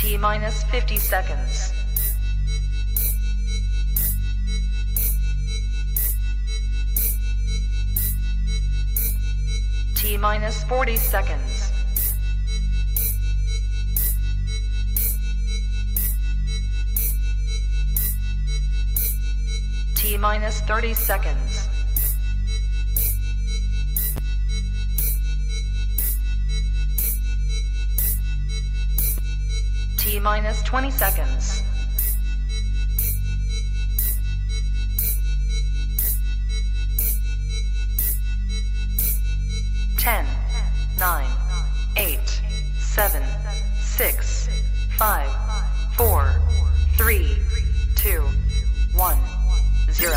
T-minus 50 seconds. T-minus 40 seconds. T-minus 30 seconds. T-minus 20 seconds. Ten, 9, 8, 7, 6, 5, 4, 3, 2, 1, 0.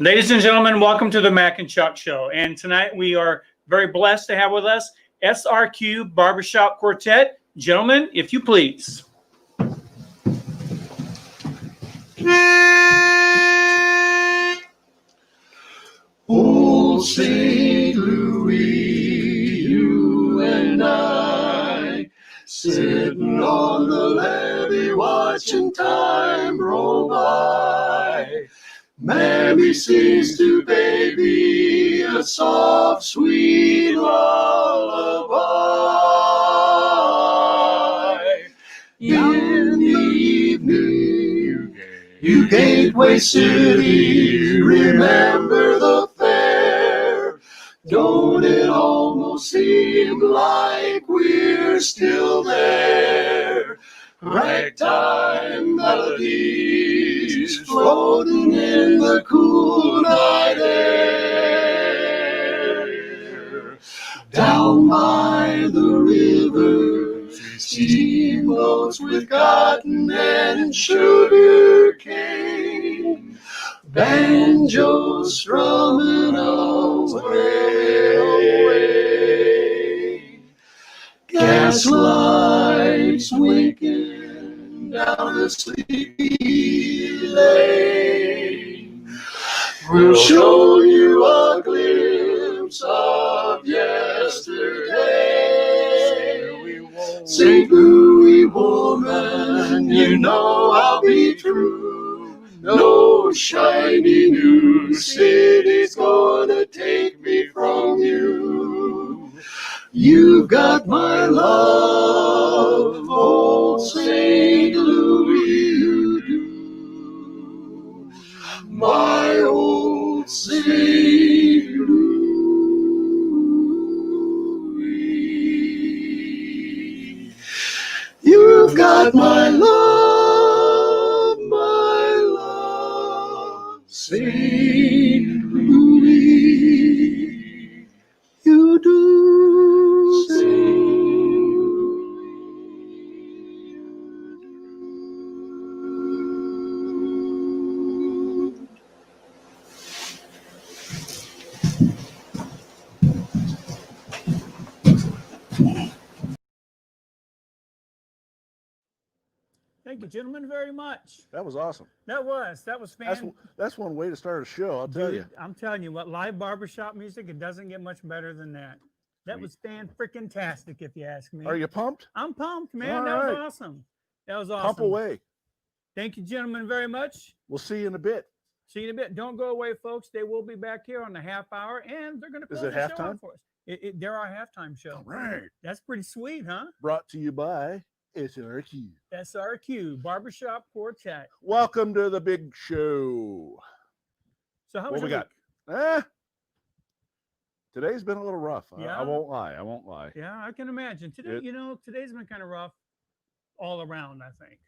Ladies and gentlemen, welcome to the Mack and Chuck Show. And tonight we are very blessed to have with us SRQ Barbershop Quartet. Gentlemen, if you please. Old St. Louis, you and I, sitting on the levee watching time roll by. Mammy sings to baby a soft, sweet lullaby. In the evening, you Gateway City, remember the fair. Don't it almost seem like we're still there? Ragtime melodies floating in the cool night air. Down by the river, steamboats with cotton and sugar cane, banjos strumming away. Gaslights winking down a sleepy lane will show you a glimpse of yesterday. St. Louis woman, you know I'll be true. No shiny new city's gonna take me from you. You've got my love, old St. Louis, you do. My old St. Louis. You've got my love, St. Louis. You do, St. Thank you, gentlemen, very much. That was awesome. That was fantastic. That's one way to start a show, I'll tell you. I'm telling you what, live barbershop music, it doesn't get much better than that. That was fan-freaking-tastic, if you ask me. Are you pumped? I'm pumped, man. All That right. was awesome. That was awesome. Pump away. Thank you, gentlemen, very much. We'll see you in a bit. See you in a bit. Don't go away, folks. They will be back here on the half hour, and they're going to close it the show halftime? out for us. They're our halftime show. All right. That's pretty sweet, huh? Brought to you by SRQ. SRQ, Barbershop Quartet. Welcome to the big show. So how What was we your got? week? Today's been a little rough. Yeah? I won't lie. Yeah, I can imagine. Today, today's been kind of rough all around, I think.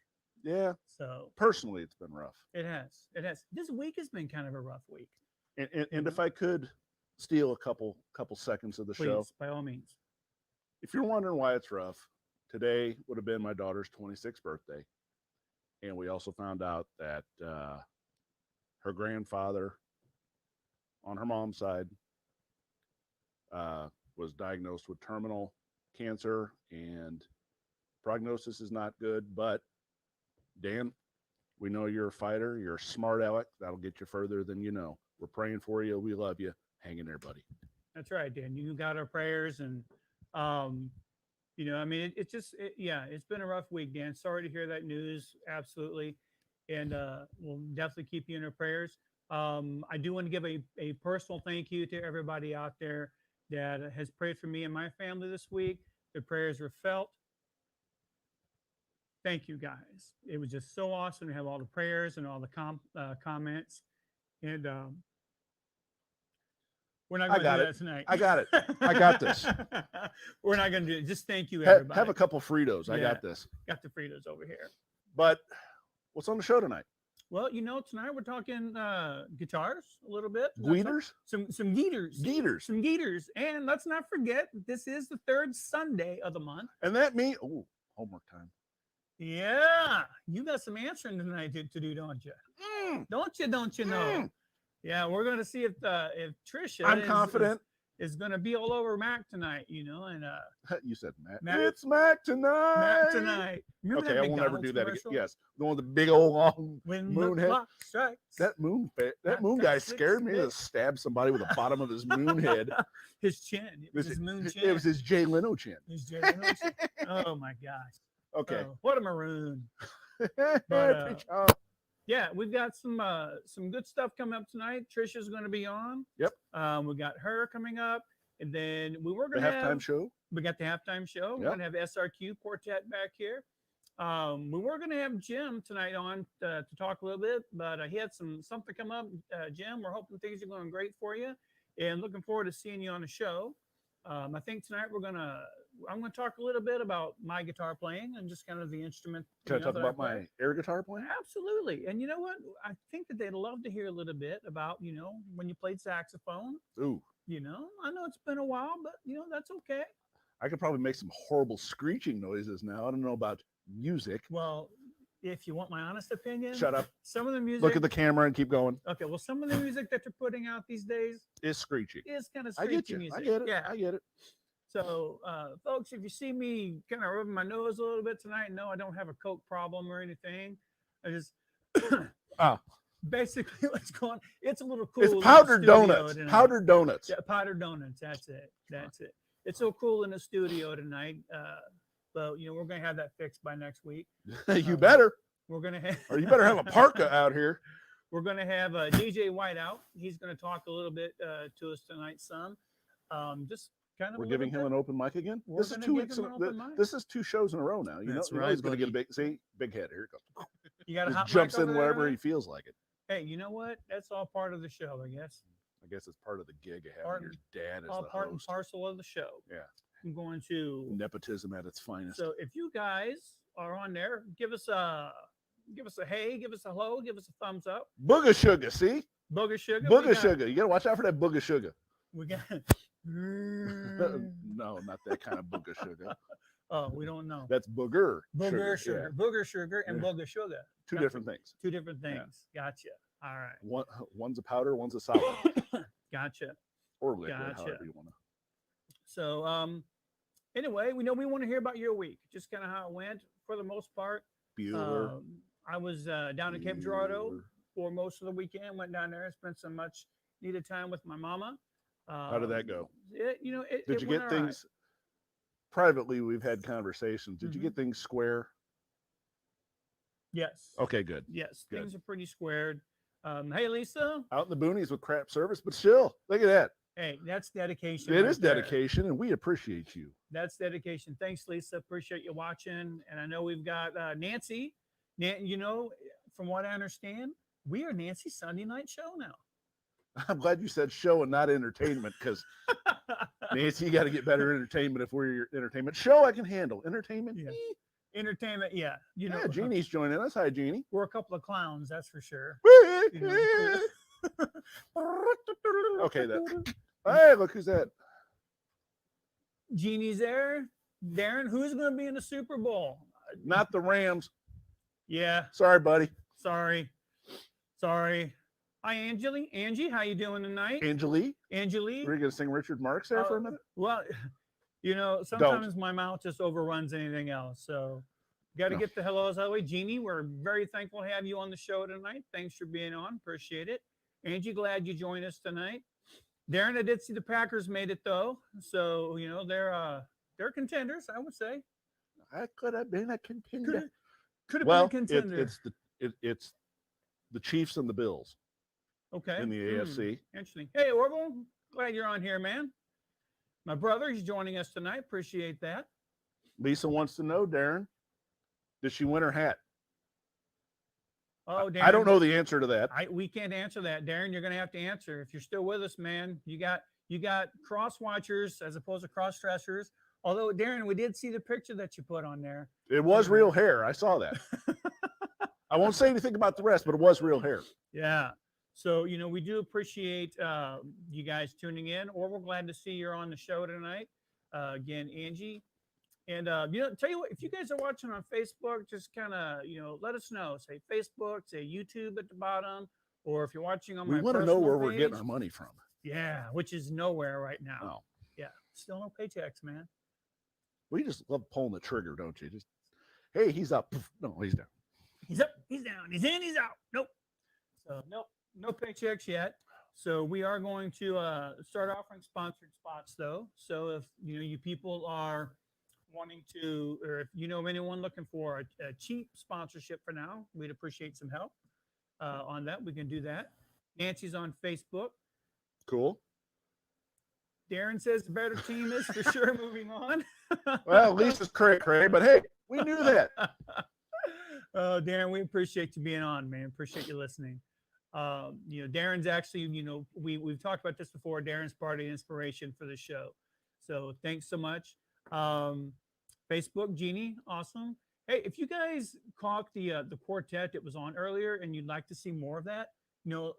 Yeah. So Personally, it's been rough. it has. This week has been kind of a rough week. And if I could steal a couple seconds of the Please, show, by all means. if you're wondering why it's rough, today would have been my daughter's 26th birthday. And we also found out that her grandfather on her mom's side was diagnosed with terminal cancer, and prognosis is not good. But Dan, We know you're a fighter. You're a smart aleck. That'll get you further than you know. We're praying for you. We love you. Hang in there, buddy. That's right, Dan. You got our prayers, and you know, I mean, yeah, it's been a rough week, Dan. Sorry to hear that news. Absolutely, and we'll definitely keep you in our prayers. I do want to give a personal thank you to everybody out there that has prayed for me and my family this week. The prayers were felt. Thank you, guys. It was just so awesome to have all the prayers and all the comments, and we're not going to do that tonight. I got it. I got this. We're not going to do it. Just thank you, everybody. Have a couple Fritos. I Yeah. got this. Got the Fritos over here. But what's on the show tonight? Well, you know, tonight we're talking guitars a little bit. Guitars? Some Geeters. Geeters. Some Geeters. And let's not forget, this is the third Sunday of the month. And that means, homework time. Yeah. You got some answering tonight to do, don't you? Don't you know? Yeah, we're going to see if Trisha I'm confident. Is going to be all over Mack tonight, you know, and you said Matt. Matt. It's Mack tonight. Mack tonight. Remember Okay, that I won't ever McDonald's do that again. commercial? Yes, the one with the big old long When moon the head. clock strikes. That moon Got guy six scared me to bits. stab somebody with the bottom of his moon head. His chin. It was his moon chin. It was his Jay Leno chin. His Jay Leno chin. Oh my gosh. Okay. Oh, what a maroon. But, Yeah, we've got some good stuff coming up tonight. Trisha's going to be on. Yep. We got her coming up, and then we were the going to halftime show. We got the halftime show. We're Yep. going to have SRQ Quartet back here. We were going to have Jim tonight on to talk a little bit, but he had something come up. Jim, we're hoping things are going great for you, and looking forward to seeing you on the show. I think tonight I'm going to talk a little bit about my guitar playing and just kind of the instrument. Can I talk that about play. my air guitar playing? Absolutely. And you know what? I think that they'd love to hear a little bit about, you know, when you played saxophone. Ooh. You know, I know it's been a while, but, you know, that's okay. I could probably make some horrible screeching noises now. I don't know about music. Well, if you want my honest opinion, Shut up. some of the music. Look at the camera and keep going. Okay, well, some of the music that they're putting out these days It's screeching. is kind of I screechy get you. music. I get it. Yeah. I get it. So, folks, if you see me kind of rubbing my nose a little bit tonight, no, I don't have a coke problem or anything. I just basically what's going on. It's a little cool. It's in the powdered studio donuts. tonight. Powdered donuts. Yeah, powdered donuts. That's it. That's it. It's so cool in the studio tonight. But you know, we're gonna have that fixed by next week. You better. We're gonna have, Or you better have a parka out here. we're gonna have DJ White out. He's gonna talk a little bit to us tonight. Some, just kind of. We're giving him an open mic again. We're This is gonna 2 give weeks. him an open mic. This is 2 shows in a row now. You That's know right, he's going to get a buddy. big big head. Here it goes. You got a Just hot mic jumps in over there, wherever he man? feels like it. Hey, you know what? That's all part of the show, I guess. I guess it's part of the gig of having Part- your dad as All the part and host. parcel of the show. Yeah. I'm going to. Nepotism at its finest. So if you guys are on there, give us a hey, give us a hello, give us a thumbs up. Booger sugar, see? Booger sugar. we Booger got- sugar. You got to watch out for that booger sugar. We got. No, not that kind of booger sugar. Oh, we don't know. That's booger. Booger sugar, booger sugar, and Yeah. booger sugar. Two That's different things. Two different Yeah. things. Gotcha. All right. One's a powder, one's a solid, Gotcha. or liquid, Gotcha. however you want to. So, anyway, we want to hear about your week. Just kind of how it went for the most part. Bueller. I was down at Cape Girardeau Bueller. for most of the weekend. Went down there, spent some much needed time with my mama. How did that go? It Did you went get all right. things privately? We've had conversations. Did you Mhm. get things square? Yes. Okay, good. Yes, Good. things are pretty squared. Hey, Lisa. Out in the boonies with crap service, but still, look at that. Hey, that's dedication. It right is there. dedication, and we appreciate you. That's dedication. Thanks, Lisa. Appreciate you watching. And I know we've got Nancy. You know, from what I understand, we are Nancy's Sunday night show now. I'm glad you said show and not entertainment, because Nancy, you got to get better entertainment if we're your entertainment. Show I can handle. Entertainment? Yeah. Eh. Entertainment, yeah. You know, Yeah, Jeannie's joining us. Hi, Jeannie. we're a couple of clowns, that's for sure. Okay, that. Hey, look who's that. Jeannie's there. Darren, who's going to be in the Super Bowl? Not the Rams. Yeah, Sorry, buddy. sorry. Hi, Angie, how you doing tonight? Angelie. Angelie. We're going to sing Richard Marx there for a minute. Well, you know, sometimes my mouth just overruns anything else. So Got to No. get the hellos out of the way. Jeannie, we're very thankful to have you on the show tonight. Thanks for being on. Appreciate it. Angie, glad you joined us tonight. Darren, I did see the Packers made it though, so they're contenders, I would say. I could have been a contender. Could have Well, been a contender. it's the Chiefs and the Bills Okay. in the AFC. Interesting. Hey, Orville, glad you're on here, man. My brother, he's joining us tonight. Appreciate that. Lisa wants to know, Darren, did she win her hat? Oh, Darren, I don't know the answer to that. We can't answer that, Darren. You're going to have to answer. If you're still with us, man, you got cross watchers as opposed to cross dressers. Although, Darren, we did see the picture that you put on there. It was real hair. I saw that. I won't say anything about the rest, but it was real hair. Yeah. So, we do appreciate you guys tuning in, or we're glad to see you're on the show tonight. Again, Angie. And, tell you what, if you guys are watching on Facebook, just kind of, let us know. Say Facebook, say YouTube at the bottom, or if you're watching on my We want to know where personal we're getting page, our money from. Yeah, which is nowhere right now. Oh. Yeah, still no paychecks, man. We just love pulling the trigger, don't you? Just, hey, he's up. No, he's down. He's up, he's down, he's in, he's out. Nope. So, nope, no paychecks yet. So we are going to start offering sponsored spots, though. So if, you people are wanting to, or if you know of anyone looking for a cheap sponsorship for now, we'd appreciate some help on that. We can do that. Nancy's on Facebook. Cool. Darren says the better team is for sure. Moving on. Well, Lisa's cray, but hey, we knew that. Oh, Darren, we appreciate you being on, man. Appreciate you listening. Darren's actually, we've talked about this before. Darren's part of the inspiration for the show. So thanks so much. Facebook, Jeannie, awesome. Hey, if you guys caught the quartet that was on earlier and you'd like to see more of that,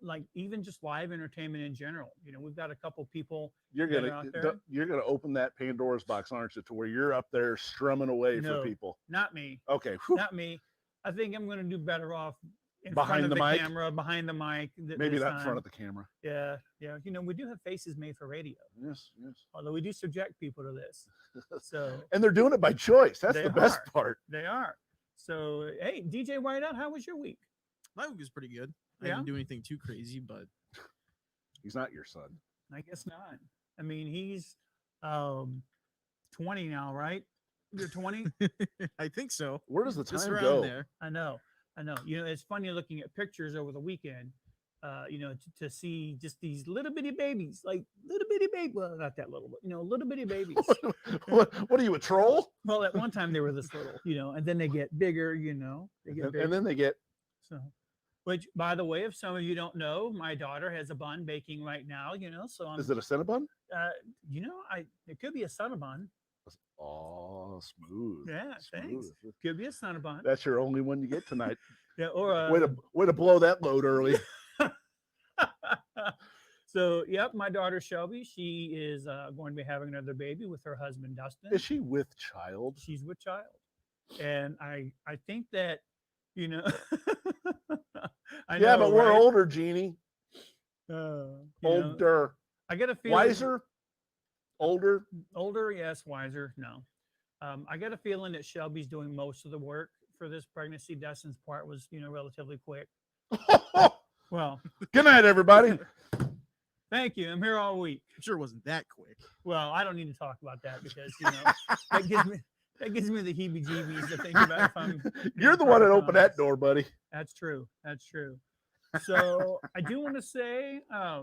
like even just live entertainment in general, we've got a couple people. You're gonna open that Pandora's box, aren't you? To where you're up there strumming away for people. Not me. Okay. Not me. I think I'm gonna do better off in Behind front of the the mic? camera, behind the mic. Maybe not in front of the camera. Yeah. We do have faces made for radio. Yes. Although we do subject people to this. So And they're doing it by choice. That's They the best are. part. they are. So hey, DJ Whiteout, how was your week? My week was pretty good. I Yeah? didn't do anything too crazy, but He's not your son. I guess not. I mean, he's 20 now, right? You're 20? I think so. Where does the Just time around go? there. I know. It's funny looking at pictures over the weekend, to see just these little bitty babies, like little bitty baby. Well, not that little, but little bitty babies. What are you, a troll? Well, at one time they were this little, and then they get bigger, they get bigger. And then they get So, which, by the way, if some of you don't know, my daughter has a bun baking right now, so I'm, is it a Cinnabon? it could be a Cinnabon. Oh, smooth. Yeah, thanks. Smooth. Could be a Cinnabon. That's your only one you get tonight. Yeah, or Way to blow that load early. So, yep, my daughter Shelby, she is going to be having another baby with her husband Dustin. Is she with child? She's with child, and I think that I Yeah, know, but we're right? older, Jeannie. Older. I get a feeling Wiser? Older? older, yes, wiser, no. I get a feeling that Shelby's doing most of the work for this pregnancy. Dustin's part was, relatively quick. Well, Good night, everybody. thank you. I'm here all week. I'm sure it wasn't that quick. Well, I don't need to talk about that because that gives me the heebie-jeebies to think about if I'm. You're the one that opened that door, buddy. That's true. That's true. So I do want to say, I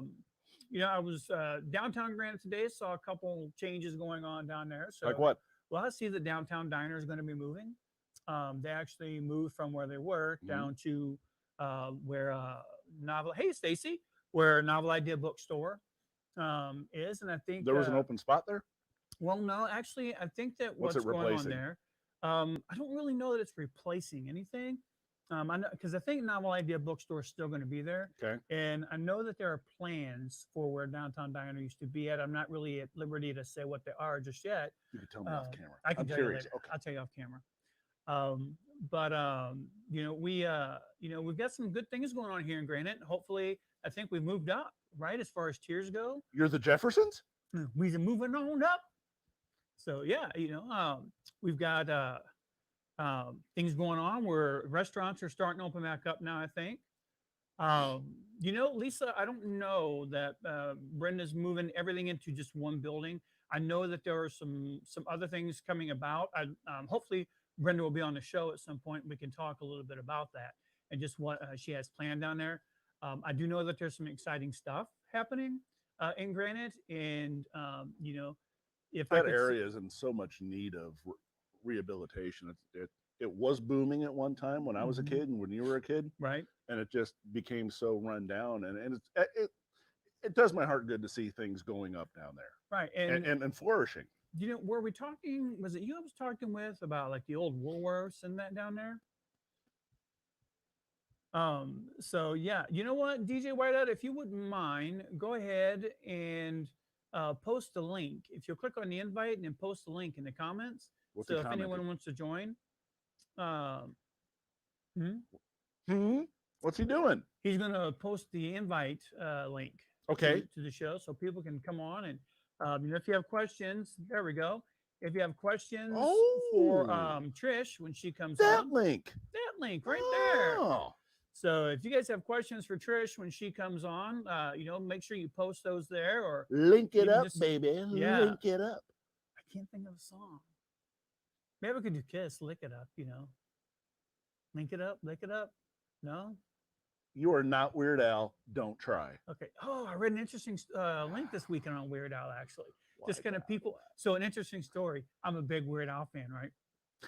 was downtown Granite today, saw a couple changes going on down there. So Like what? Well, I see the downtown diner is going to be moving. They actually moved from where they were down to where Novel. Hey, Stacy, where Novel Idea Bookstore is, and I think There was an open spot there? Well, no, actually, I think that What's what's it going on replacing? there. I don't really know that it's replacing anything. I know because I think Novel Idea Bookstore is still going to be there. Okay. And I know that there are plans for where Downtown Diner used to be at. I'm not really at liberty to say what they are just yet. You can tell me off camera. I can I'm tell curious. you later. Okay. I'll tell you off camera. We've got some good things going on here in Granite. Hopefully, I think we've moved up, right, as far as tiers go. You're the Jeffersons? We're moving on up. So yeah, we've got things going on where restaurants are starting to open back up now, I think. Lisa, I don't know that Brenda's moving everything into just one building. I know that there are some other things coming about. Hopefully Brenda will be on the show at some point. We can talk a little bit about that and just what she has planned down there. I do know that there's some exciting stuff happening in Granite, and if I That could, area is in so much need of rehabilitation. It was booming at one time when I was a Mhm. kid and when you were a kid, right, and it just became so run down. And it does my heart good to see things going up down there right, and flourishing. were we talking? Was it you I was talking with about like the old Woolworths and that down there? So yeah, you know what, DJ Whiteout, if you wouldn't mind, go ahead and post a link. If you'll click on the invite and then post a link in the comments. What's So he if anyone commenting? wants to join, um, hmm, What's he doing? he's gonna post the invite link Okay. to the show so people can come on and if you have questions, there we go. If you have questions for Oh, Trish when she comes that on, link. that link right there. Oh, So if you guys have questions for Trish when she comes on, make sure you post those there. Or link it Even up, just- baby. yeah. Link it up. I can't think of a song. Maybe we could do Kiss, Lick It Up. Link it up, lick it up. No, You are not Weird Al. Don't try. okay. Oh, I read an interesting link this weekend on Weird Al. Actually, just Why kind of not? people. So an interesting story. I'm a big Weird Al fan, right?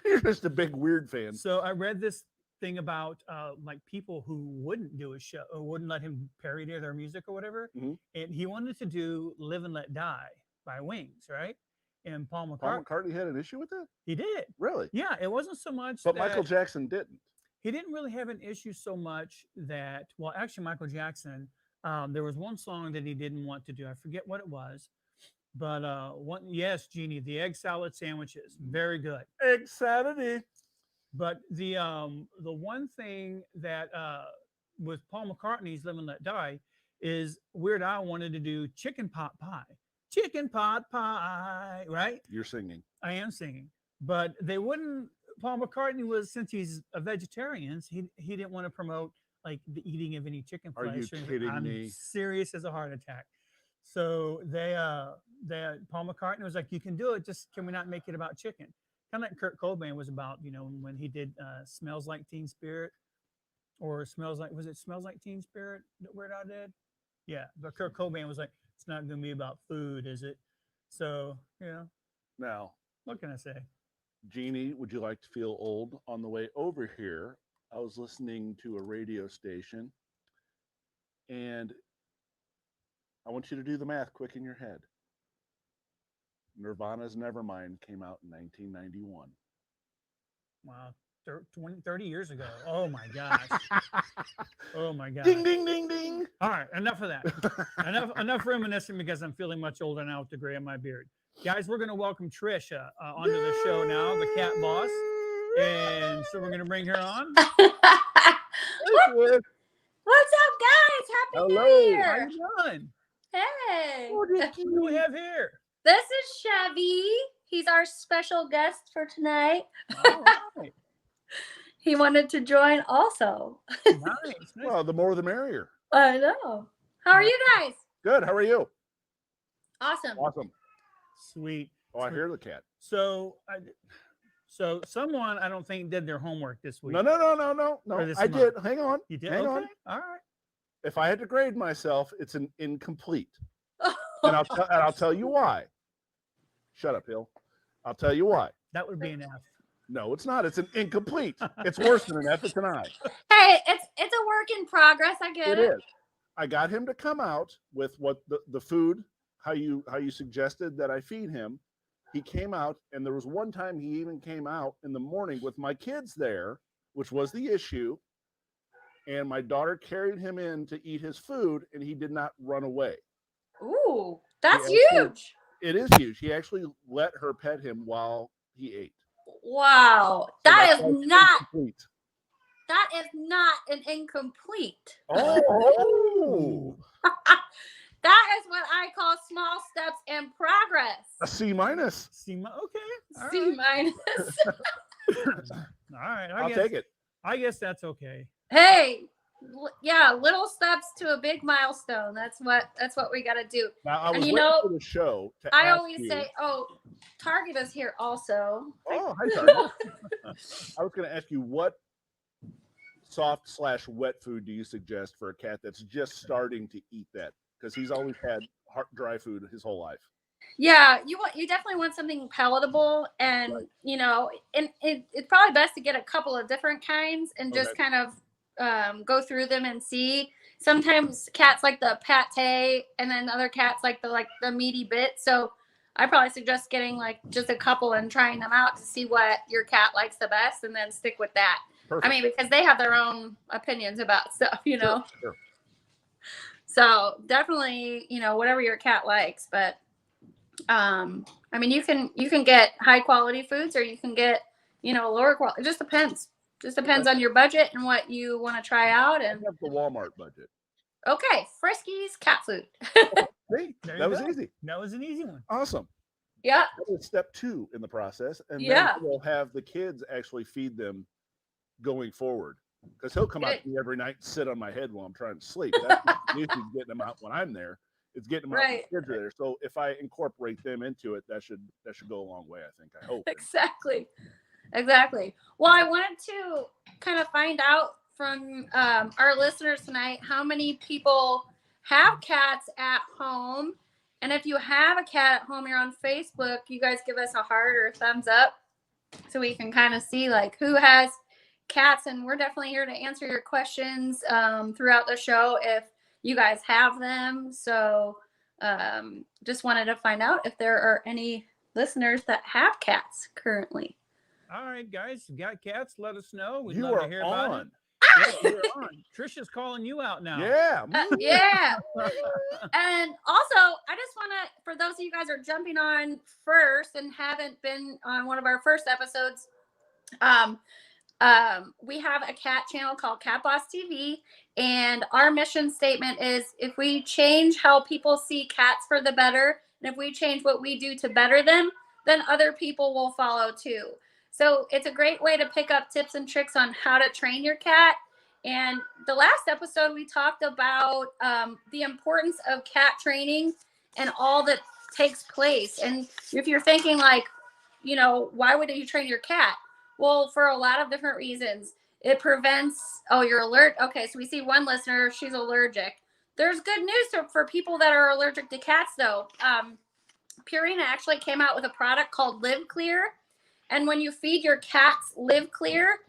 You're just a big weird fan. So I read this thing about like people who wouldn't do a show or wouldn't let him parody their music or whatever. Mhm. And he wanted to do Live and Let Die by Wings, right? And Paul McCartney, Paul McCartney had an issue with it? he did. Really? Yeah, it wasn't so much But that Michael Jackson didn't. he didn't really have an issue so much that, well, actually, Michael Jackson, there was one song that he didn't want to do. I forget what it was. But yes, Jeannie, the egg salad sandwiches, very good. Egg Saturday. But the one thing that with Paul McCartney's Live and Let Die is Weird Al wanted to do chicken pot pie. Chicken pot pie, right? You're singing. I am singing. But they wouldn't. Paul McCartney was, since he's a vegetarian, he didn't want to promote like the eating of any chicken Are flesh. you or anything. kidding I'm me? serious as a heart attack. So Paul McCartney was like, you can do it, just can we not make it about chicken? Kind of like Kurt Cobain was about, when he did Smells Like Teen Spirit, or Smells Like Teen Spirit that Weird Al did? Yeah, but Kurt Cobain was like, it's not going to be about food, is it? So, Now, what can I say? Jeannie, would you like to feel old? On the way over here, I was listening to a radio station, and I want you to do the math quick in your head. Nirvana's Nevermind came out in 1991. Wow, 30 years ago. Oh my gosh. Oh my gosh. Ding, ding, ding, ding. All right, enough of that. enough reminiscing because I'm feeling much older now with the gray in my beard. Guys, we're going to welcome Trisha onto the show now, the cat boss. And so we're going to bring her on. What's up, guys? Happy Hello. New How Year! you doing? Hey, What do we have here? this is Chevy. He's our special guest for tonight. All right. He wanted to join also. Nice. nice. Well, the more the merrier. I know. How are you guys? Good. How are you? Awesome. Awesome. Sweet. Oh, I hear the cat. So someone I don't think did their homework this week. No. Or this I month. did. Hang on. You did? Hang Okay. on. All right. If I had to grade myself, it's an incomplete. And I'll tell you why. Shut up, Hill. I'll tell you why. That would be an F. No, it's not. It's an incomplete. It's worse than an F. It's an I. Hey, it's a work in progress. I get It it. is. I got him to come out with what the food, how you suggested that I feed him. He came out, and there was one time he even came out in the morning with my kids there, which was the issue. And my daughter carried him in to eat his food, and he did not run away. Ooh, that's Yeah, huge. It is huge. He actually let her pet him while he ate. Wow, So that that's is why it's not incomplete. that is not an incomplete. Oh, That is what I call small steps in progress. a C minus. Okay. All C right. minus. All right. I'll take it. I guess that's okay. Hey, yeah, little steps to a big milestone. That's what we got to do. Now, I And was you waiting know, for the show to I ask always you. say, oh, Target is here also. Oh, hi, Target. I was going to ask you, what soft/wet food do you suggest for a cat that's just starting to eat that? Because he's always had dry food his whole life. Yeah, you definitely want something palatable, and Right. you know, and it's probably best to get a couple of different kinds and just Okay. kind of go through them and see. Sometimes cats like the pate, and then other cats like the meaty bit. So I probably suggest getting like just a couple and trying them out to see what your cat likes the best, and then stick with that. Perfect. I mean, because they have their own opinions about stuff, you know. Sure. So definitely, you know, whatever your cat likes, but I mean, you can get high quality foods, or you can get, you know, lower quality. It just depends. Just depends on your budget and what you want to try out. I And have the Walmart budget. okay, Friskies cat food. See, There that you was go. easy. That was an easy one. Awesome. Yeah. That was step 2 in the process, and Yeah. then we'll have the kids actually feed them going forward. Because he'll come out to me every night and sit on my head while I'm trying to sleep. That's not the issue, getting them out when I'm there. It's getting them out when the kids are there. So if I incorporate them into it, that should go a long way, I think. I hope. Exactly. Well, I wanted to kind of find out from our listeners tonight how many people have cats at home. And if you have a cat at home, you're on Facebook, you guys give us a heart or a thumbs up so we can kind of see like who has cats. And we're definitely here to answer your questions throughout the show if you guys have them. So just wanted to find out if there are any listeners that have cats currently. All right, guys, you got cats? Let us know. We'd You love to are hear about it. on. Yeah, you're on. Trisha's calling you out now. Yeah. Yeah. And also, I just want to, for those of you guys who are jumping on first and haven't been on one of our first episodes, we have a cat channel called Cat Boss TV, and our mission statement is if we change how people see cats for the better, and if we change what we do to better them, then other people will follow too. So it's a great way to pick up tips and tricks on how to train your cat. And the last episode, we talked about the importance of cat training and all that takes place. And if you're thinking like, you know, why would you train your cat? Well, for a lot of different reasons. It prevents, oh, you're alert. Okay, so we see one listener, she's allergic. There's good news for people that are allergic to cats, though. Purina actually came out with a product called Live Clear. And when you feed your cats Live Clear,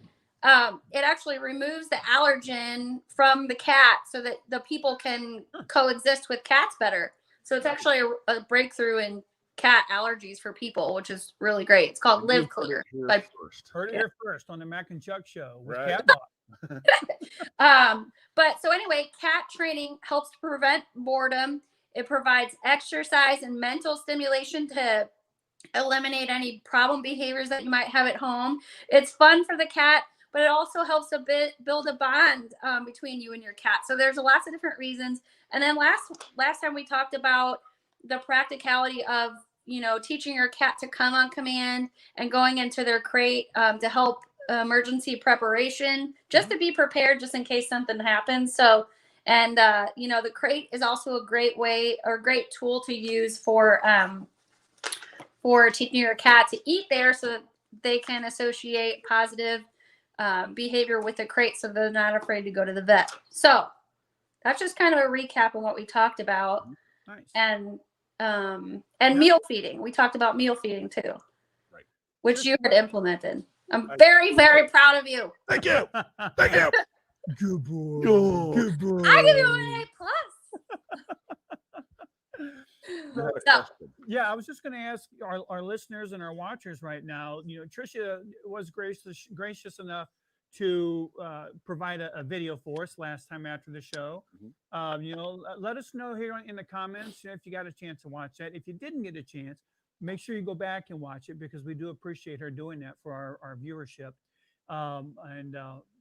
it actually removes the allergen from the cat so that the people can coexist with cats better. So it's actually a breakthrough in cat allergies for people, which is really great. It's called Live Clear. Heard it here first on the Mack and Chuck show with Right. Cat Boss. But so anyway, cat training helps to prevent boredom. It provides exercise and mental stimulation to eliminate any problem behaviors that you might have at home. It's fun for the cat, but it also helps build a bond between you and your cat. So there's lots of different reasons. And then last time we talked about the practicality of, you know, teaching your cat to come on command and going into their crate to help emergency preparation, just to be prepared just in case something happens. So, and you know, the crate is also a great way or great tool to use for teaching your cat to eat there so that they can associate positive behavior with the crate so they're not afraid to go to the vet. So that's just kind of a recap on what we talked about. Nice. And meal feeding. We talked about meal feeding too, Right. which you had implemented. I'm very, very proud of you. Thank you. Thank you. Good boy. Oh. Good boy. I give you an A plus. So, Yeah, I was just going to ask our listeners and our watchers right now. You know, Tricia was gracious enough to provide a video for us last time after the show. You know, let us know here in the comments, you know, if you got a chance to watch that. If you didn't get a chance, make sure you go back and watch it because we do appreciate her doing that for our viewership.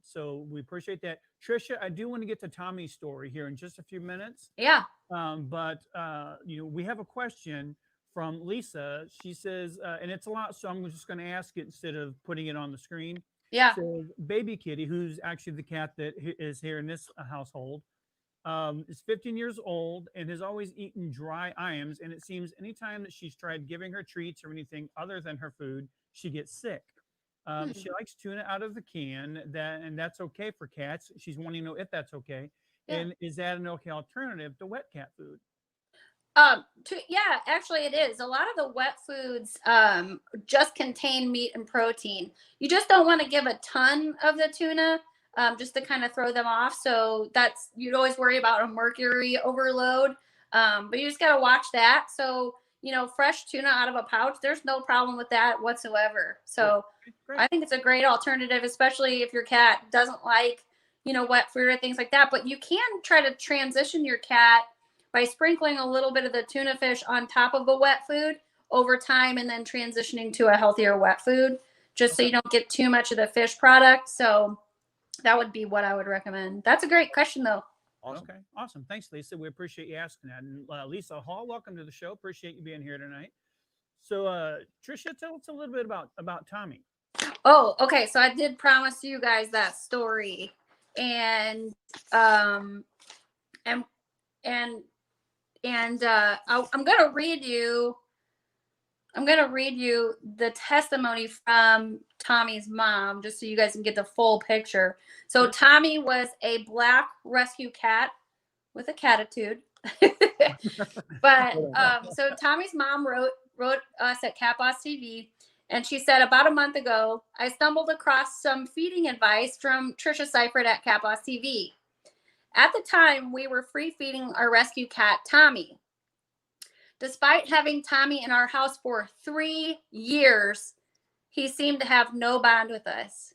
So we appreciate that. Tricia, I do want to get to Tommy's story here in just a few minutes. yeah. But you know, we have a question from Lisa. She says, and it's a lot, so I'm just going to ask it instead of putting it on the screen. Yeah. So baby Kitty, who's actually the cat that is here in this household, is 15 years old and has always eaten dry iams. And it seems anytime that she's tried giving her treats or anything other than her food, she gets sick. Hmm. She likes tuna out of the can, and that's okay for cats. She's wanting to know if that's okay, Yeah. and is that an okay alternative to wet cat food? Yeah, actually it is. A lot of the wet foods just contain meat and protein. You just don't want to give a ton of the tuna just to kind of throw them off. So that's, you'd always worry about a mercury overload. But you just got to watch that. So, fresh tuna out of a pouch, there's no problem with that whatsoever. So Great. I think it's a great alternative, especially if your cat doesn't like, wet food or things like that. But you can try to transition your cat by sprinkling a little bit of the tuna fish on top of the wet food over time and then transitioning to a healthier wet food, just so you don't get too much of the fish product. So that would be what I would recommend. That's a great question, though. Awesome. Okay, awesome. Thanks, Lisa. We appreciate you asking that. And Lisa Hall, welcome to the show. Appreciate you being here tonight. So, Tricia, tell us a little bit about Tommy. Oh, okay. So I did promise you guys that story, and and and I'm gonna read you. I'm gonna read you the testimony from Tommy's mom, just so you guys can get the full picture. So Tommy was a black rescue cat with a catitude. But so Tommy's mom wrote us at Cat Boss TV, and she said, about a month ago, I stumbled across some feeding advice from Trisha Seifert at Cat Boss TV. At the time, we were free feeding our rescue cat Tommy. Despite having Tommy in our house for 3 years, he seemed to have no bond with us.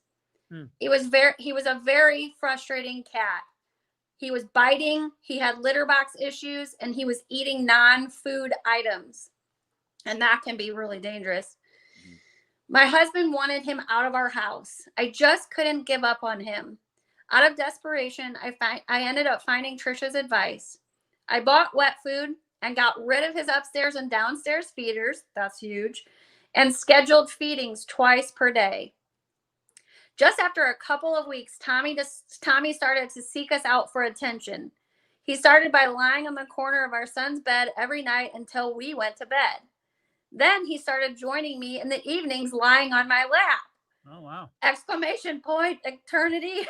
He was a very frustrating cat. He was biting, he had litter box issues, and he was eating non-food items. And that can be really dangerous. My husband wanted him out of our house. I just couldn't give up on him. Out of desperation, I ended up finding Trisha's advice. I bought wet food and got rid of his upstairs and downstairs feeders. That's huge. And scheduled feedings twice per day. Just after a couple of weeks, Tommy started to seek us out for attention. He started by lying on the corner of our son's bed every night until we went to bed. Then he started joining me in the evenings lying on my lap. Oh, wow. Exclamation point, eternity.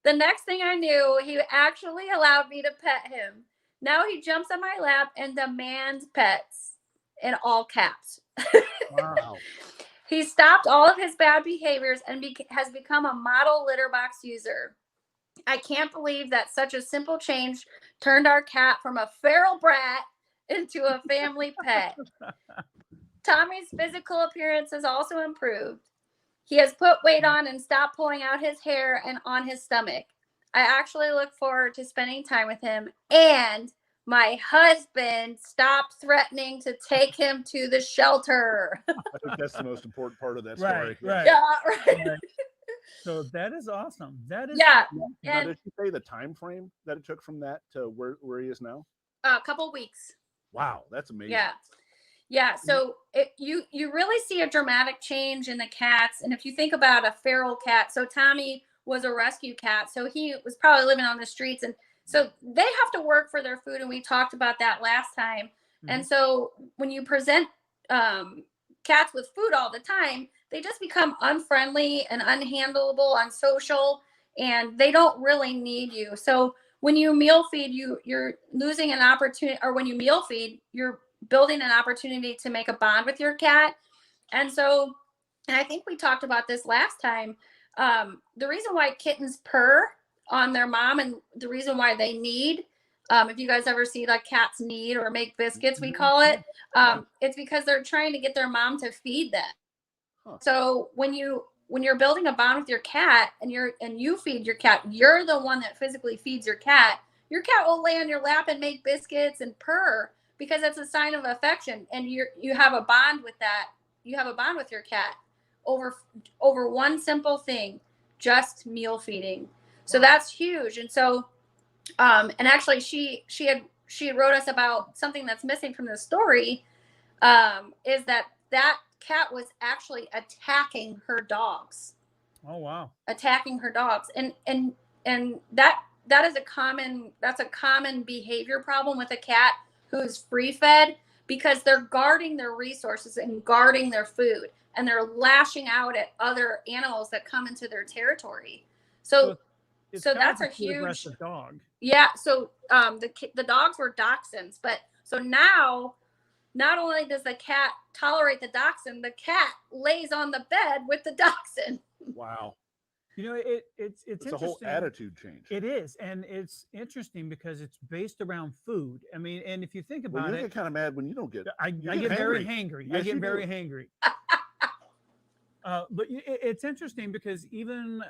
The next thing I knew, he actually allowed me to pet him. Now he jumps on my lap and demands pets in all caps. Wow. He stopped all of his bad behaviors and has become a model litter box user. I can't believe that such a simple change turned our cat from a feral brat into a family pet. Tommy's physical appearance has also improved. He has put weight on and stopped pulling out his hair and on his stomach. I actually look forward to spending time with him, and my husband stopped threatening to take him to the shelter. I think that's the most important part of that story. Right. Yeah, right. Right. So that is awesome. That is Yeah. Now, And did you say the time frame that it took from that to where he is now? a couple weeks. Wow, that's amazing. Yeah. So you really see a dramatic change in the cats. And if you think about a feral cat, so Tommy was a rescue cat, so he was probably living on the streets, and so they have to work for their food. And we talked about that last time. Mm-hmm. And so when you present cats with food all the time, they just become unfriendly and unhandleable, unsocial, and they don't really need you. So when you meal feed, you're losing an opportunity, or when you meal feed, you're building an opportunity to make a bond with your cat. And so, and I think we talked about this last time, the reason why kittens purr on their mom and the reason why they need, if you guys ever see like cats need or make biscuits, we call it, it's because they're trying to get their mom to feed them. So when you're building a bond with your cat and you feed your cat, you're the one that physically feeds your cat. Your cat will lay on your lap and make biscuits and purr because it's a sign of affection, and you have a bond with that. You have a bond with your cat over one simple thing, just meal feeding. So that's huge. And so, and actually, she had wrote us about something that's missing from the story, is that cat was actually attacking her dogs. Oh wow. Attacking her dogs. And that is a common behavior problem with a cat who's free fed, because they're guarding their resources and guarding their food, and they're lashing out at other animals that come into their territory. So It's so kind that's of a huge aggressive dog. yeah. So the dogs were dachshunds, but so now not only does the cat tolerate the dachshund, the cat lays on the bed with the dachshund. Wow. You know, it's It's a whole interesting. attitude change. It is, and it's interesting because it's based around food. I mean, and if you think Well, about you it, get kind of mad when you don't get. I get get very hangry. hangry. Yes, I get you very do. hangry. But it's interesting because even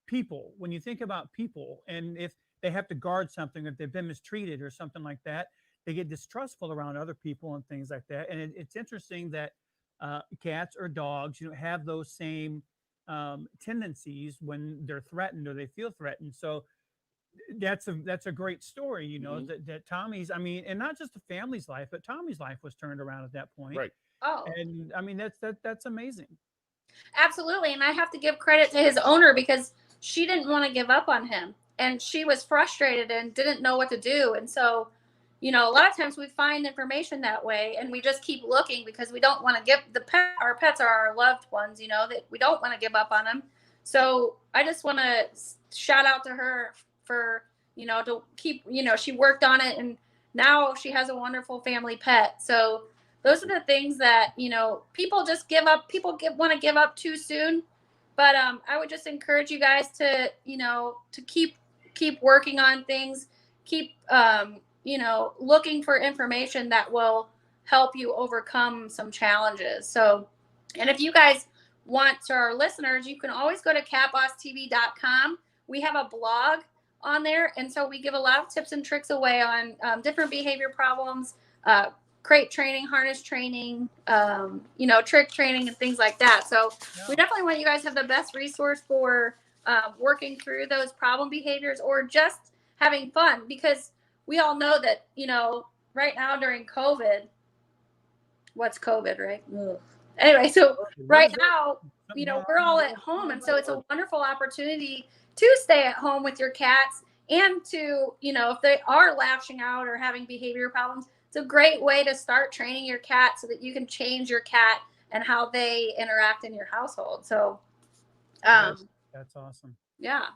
people, when you think about people, and if they have to guard something, if they've been mistreated or something like that, they get distrustful around other people and things like that. And it's interesting that cats or dogs, have those same tendencies when they're threatened or they feel threatened. So that's a great story, Mhm. that Tommy's, I mean, and not just the family's life, but Tommy's life was turned around at that point. Right. Oh, And I mean, that's amazing. absolutely. And I have to give credit to his owner, because she didn't want to give up on him, and she was frustrated and didn't know what to do. And so, a lot of times we find information that way, and we just keep looking because we don't want to give our pets are our loved ones, that we don't want to give up on them. So I just want to shout out to her for, to keep, she worked on it, and now she has a wonderful family pet. So those are the things that, people just give up. People want to give up too soon. But I would just encourage you guys to, to keep working on things, keep, looking for information that will help you overcome some challenges. So, and if you guys want, to our listeners, you can always go to catbosstv.com. We have a blog on there, and so we give a lot of tips and tricks away on different behavior problems, crate training, harness training, trick training, and things like that. So we definitely want you guys to have the best resource for working through those problem behaviors, or just having fun, because we all know that, right now during COVID, what's COVID, right? Ugh. Anyway, so right now, we're all at home, and so it's a wonderful opportunity to stay at home with your cats, and to, if they are lashing out or having behavior problems, it's a great way to start training your cat so that you can change your cat and how they interact in your household. So, That's awesome. yeah.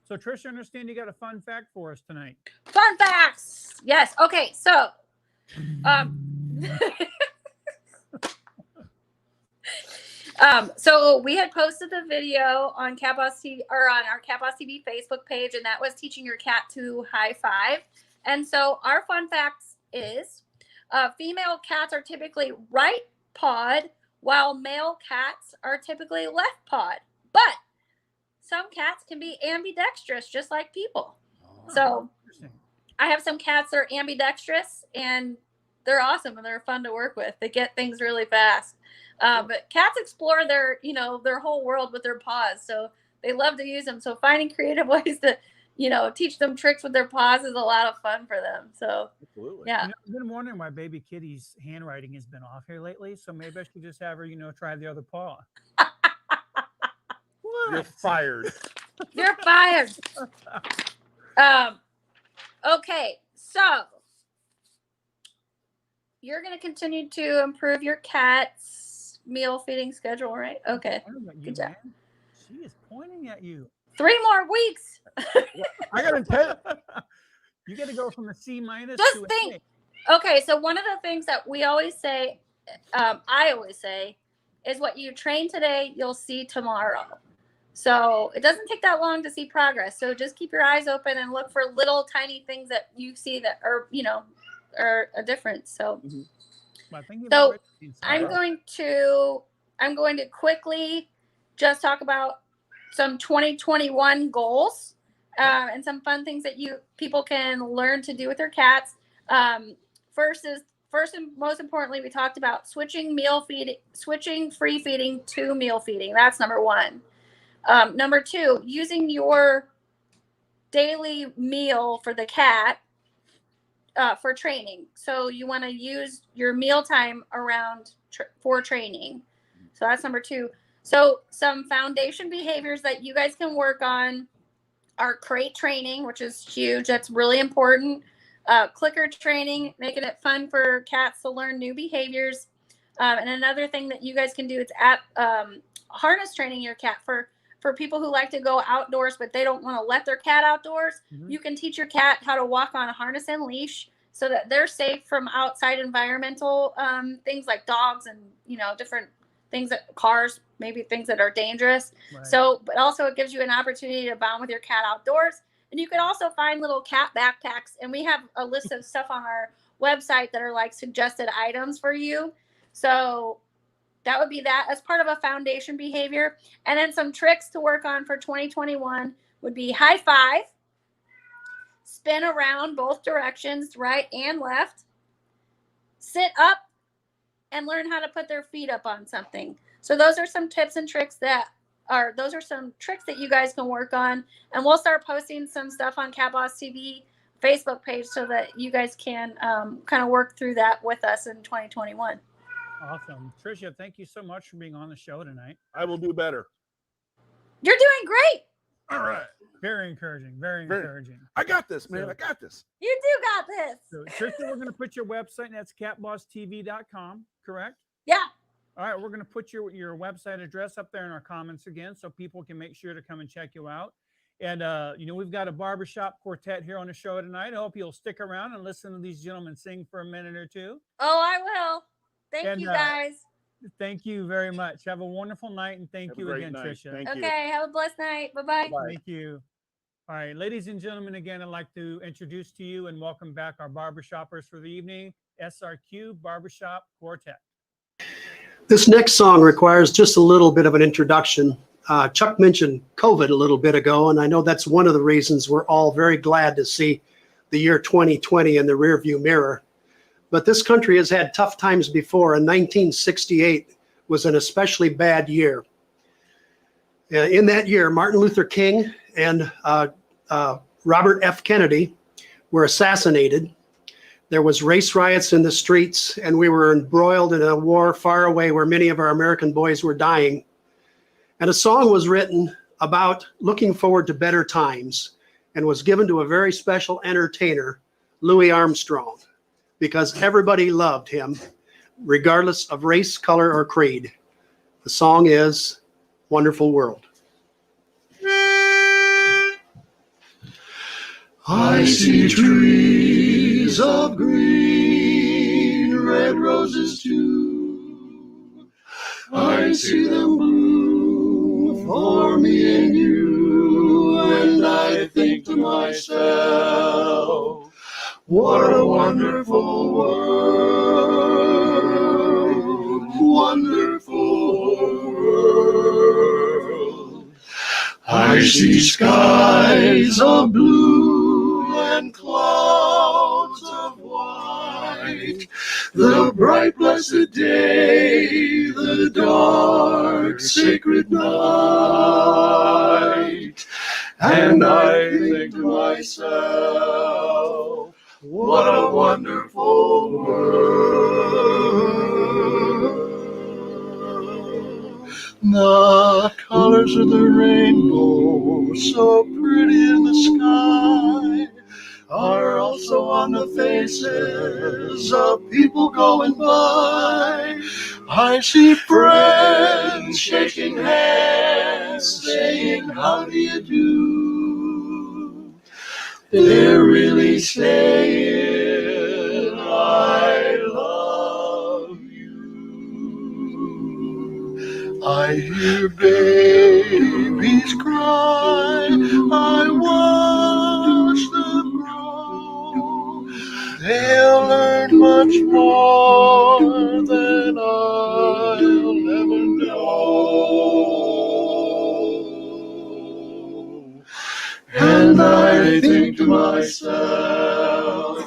So Trish, I understand you got a fun fact for us tonight. Fun facts. Yes. Okay. So, so we had posted the video on Cat Boss TV, or on our Cat Boss TV Facebook page, and that was teaching your cat to high five. And so our fun facts is, female cats are typically right pawed, while male cats are typically left pawed. But some cats can be ambidextrous, just like people. So I have some cats that are ambidextrous, and they're awesome, and they're fun to work with. They get things really fast. But cats explore their whole world with their paws, so they love to use them. So finding creative ways to, teach them tricks with their paws is a lot of fun for them. So Absolutely. yeah. I've been wondering why baby Kitty's handwriting has been off here lately. So maybe I should just have her, try the other paw. You're fired. You're fired. Okay, so you're going to continue to improve your cat's meal feeding schedule, right? Okay. Good job. Man. She is pointing at you. 3 more weeks. I got to tell you got to go from a C- Just to think. an Okay, so one of the things that we always say, I always say, is what you train today, you'll see tomorrow. So it doesn't take that long to see progress. So just keep your eyes open and look for little tiny things that you see that are, are a difference. So, so I'm going to quickly just talk about some 2021 goals, and some fun things that people can learn to do with their cats. First and most importantly, we talked about switching free feeding to meal feeding. That's number 1. Number 2, using your daily meal for the cat for training. So you want to use your mealtime around for training. So that's number 2. So some foundation behaviors that you guys can work on are crate training, which is huge. That's really important. Clicker training, making it fun for cats to learn new behaviors. And another thing that you guys can do is harness training your cat for people who like to go outdoors, but they don't want to let their cat outdoors. You can teach your cat how to walk on a harness and leash so that they're safe from outside environmental things like dogs and, different things that cars, maybe things that are dangerous. Right. So, but also it gives you an opportunity to bond with your cat outdoors. And you can also find little cat backpacks. And we have a list of stuff on our website that are like suggested items for you. So that would be that as part of a foundation behavior. And then some tricks to work on for 2021 would be high five, spin around both directions, right and left, sit up, and learn how to put their feet up on something. So those are some tips and tricks that you guys can work on. And we'll start posting some stuff on Cat Boss TV Facebook page so that you guys can kind of work through that with us in 2021. Awesome. Tricia, thank you so much for being on the show tonight. I will do better. You're doing great. All right. Very encouraging. Very encouraging. I got this, man. So- I got this. You do got this. So, Tricia, we're going to put your website, and that's catbosstv.com, correct? Yeah. All right. We're going to put your website address up there in our comments again so people can make sure to come and check you out. And, we've got a barbershop quartet here on the show tonight. I hope you'll stick around and listen to these gentlemen sing for a minute or two. Oh, I will. Thank And, you guys. Thank you very much. Have a wonderful night, and thank Have a you great again, night. Tricia. Thank you. Okay. Have a blessed night. Bye-bye. Bye. Thank you. All right, ladies and gentlemen, again, I'd like to introduce to you and welcome back our barbershoppers for the evening, SRQ Barbershop Quartet. This next song requires just a little bit of an introduction. Chuck mentioned COVID a little bit ago, and I know that's one of the reasons we're all very glad to see the year 2020 in the rearview mirror. But this country has had tough times before, and 1968 was an especially bad year. In that year, Martin Luther King and Robert F. Kennedy were assassinated. There was race riots in the streets, and we were embroiled in a war far away where many of our American boys were dying. And a song was written about looking forward to better times and was given to a very special entertainer, Louis Armstrong, because everybody loved him, regardless of race, color, or creed. The song is Wonderful World. I see trees of green, red roses too. I see them bloom for me and you, and I think to myself, what a wonderful world, wonderful world. I see skies of blue and clouds of white, the bright blessed day, the dark sacred night. And I think to myself, what a wonderful world. The colors of the rainbow, so pretty in the sky, are also on the faces of people going by. I see friends shaking hands, saying, how do you do? They're really saying, I love you. I hear babies cry, I watch them grow. They'll learn much more than I'll ever know. And I think to myself,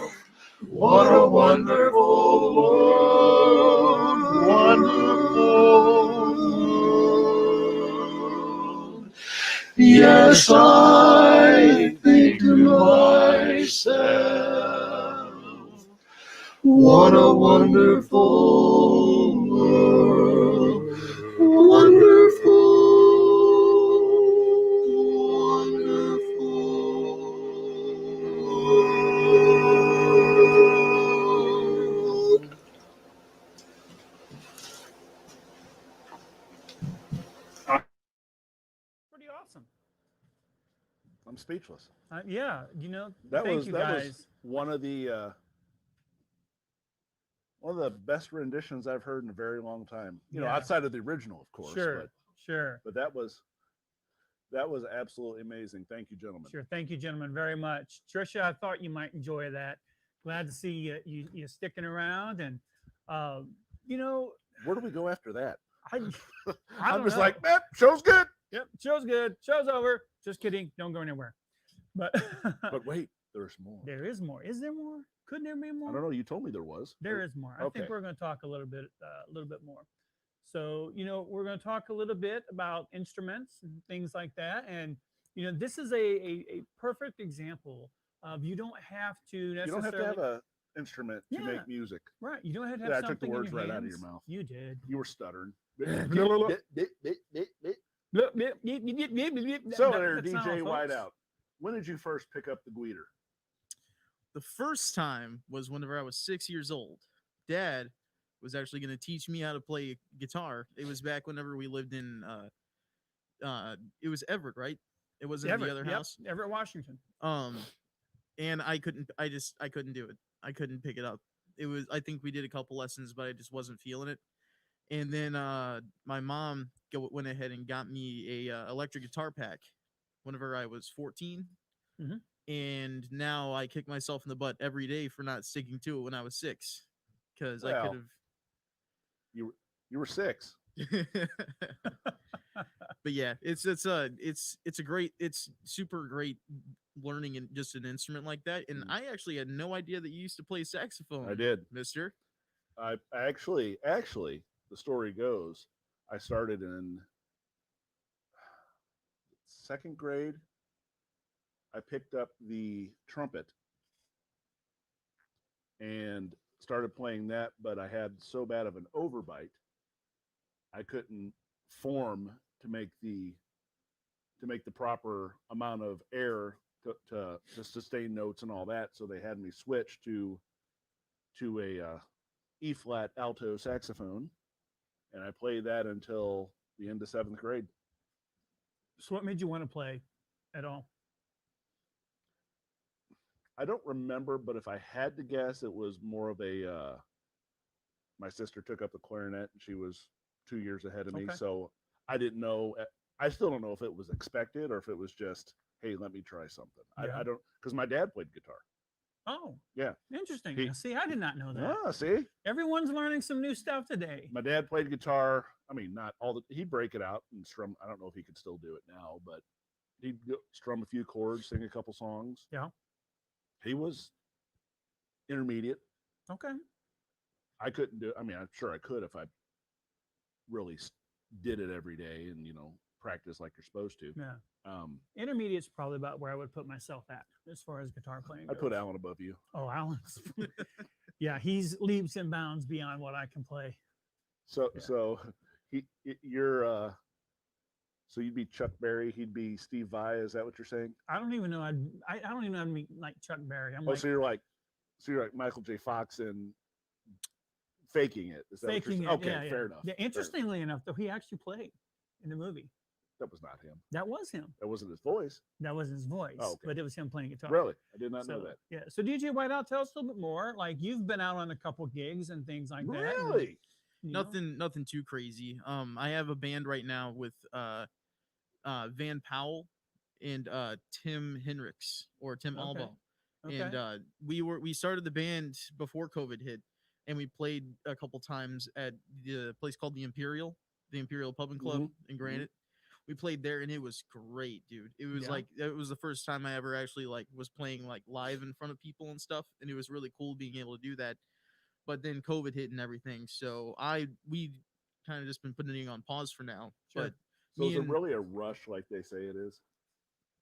what a wonderful world, wonderful world. Yes, I think to myself, What a wonderful world. Wonderful. Wonderful. Pretty awesome. I'm speechless. Yeah, That thank was you that guys. was one of the best renditions I've heard in a very long time. Yeah. Outside of the original, of course. Sure, sure, But that was absolutely amazing. Thank you, gentlemen. sure. Thank you, gentlemen, very much. Trisha, I thought you might enjoy that. Glad to see you sticking around, and you know, Where do we go after that? I I'm don't just know. like, man, show's good. Yep, show's good. Show's over. Just kidding. Don't go anywhere. But But wait, there's more. there is more. Is there more? Couldn't there be more? I don't know. You told me there was. There is more. I Okay. think we're going to talk a little bit more. So, we're going to talk a little bit about instruments and things like that. And, this is a perfect example of you don't have to You necessarily. don't have to have an instrument to Yeah. make music. Right. You don't have to have Yeah, I took the something words in your right out of hands. your mouth. You did. You were stuttering. So So there, DJ Whiteout. When did you first pick up the Geeta? The first time was whenever I was 6 years old. Dad was actually going to teach me how to play guitar. It was back whenever we lived in it was Everett, right? It wasn't the other house. Everett, Washington. And I couldn't do it. I couldn't pick it up. I think we did a couple lessons, but I just wasn't feeling it. And then my mom went ahead and got me a electric guitar pack whenever I was 14. Mhm. And now I kick myself in the butt every day for not sticking to it when I was 6, because I Well, could You were 6. have. But yeah, it's super great learning in just an instrument like that. And I actually had no idea that you used to play saxophone. I did. Mister. I actually, the story goes, I started in 2nd grade. I picked up the trumpet and started playing that, but I had so bad of an overbite, I couldn't form to make the proper amount of air to sustain notes and all that. So they had me switch to a E flat alto saxophone, and I played that until the end of 7th grade. So what made you want to play at all? I don't remember, but if I had to guess, it was more of a. My sister took up the clarinet, and she was 2 years ahead of me, Okay. so I didn't know. I still don't know if it was expected or if it was just, hey, let me try something. Yeah. I don't, because my dad played guitar. Oh, Yeah. interesting. He- Now, see, I did not know that. Ah, see, Everyone's learning some new stuff today. my dad played guitar. I mean, not all the. He'd break it out and strum. I don't know if he could still do it now, but he'd strum a few chords, sing a couple songs. Yeah. He was intermediate. Okay. I couldn't do. I mean, I'm sure I could if I really did it every day and practice like you're supposed to. Yeah. Um, Intermediate's probably about where I would put myself at as far as guitar playing I goes. put Alan above you. Oh, Alan's. Yeah, he's leaps and bounds beyond what I can play. So Yeah. so you're so you'd be Chuck Berry, he'd be Steve Vai. Is that what you're saying? I don't even know. I don't even know how to be like Chuck Berry. I'm Oh, like so you're like Michael J. Fox and faking it. Is that faking it. what you're saying? Okay, yeah, fair yeah. enough. Yeah, fair enough. interestingly enough, though, he actually played in the movie. That was not him. That was him. That wasn't his voice. That was his voice. Oh, okay. But it was him playing guitar. Really? I did not So, know that. Yeah. So DJ Whiteout, tell us a little bit more. Like you've been out on a couple gigs and things like that. and, Really? Nothing too crazy. I have a band right now with Van Powell and Tim Hendricks or Tim Okay. Alba. Okay. And we started the band before COVID hit, and we played a couple times at the place called the Imperial Pub and Club in Granite. We played there, and it was great, dude. It was Yeah. it was the first time I ever actually was playing live in front of people and stuff, and it was really cool being able to do that. But then COVID hit and everything, so we kind of just been putting it on pause for now. Sure. But So me is it and- really a rush like they say it is?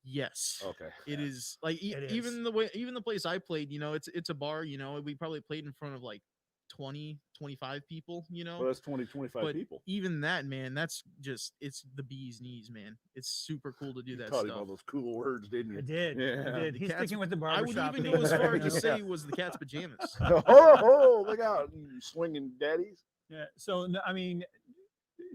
Yes. Okay. It is like It is. even the place I played, it's a bar, we probably played in front of 20, 25 people, you know. Well, that's 20, 25 But people. even that, man, that's just it's the bee's knees, man. It's super cool to do You that taught him all stuff. those cool words, didn't I you? did. Yeah. I did. The He's cat's- sticking with the I would barbershop. even thing. go as far Yeah. as to say it was the cat's pajamas. Oh, look out, you swinging daddies. Yeah. So no, I mean,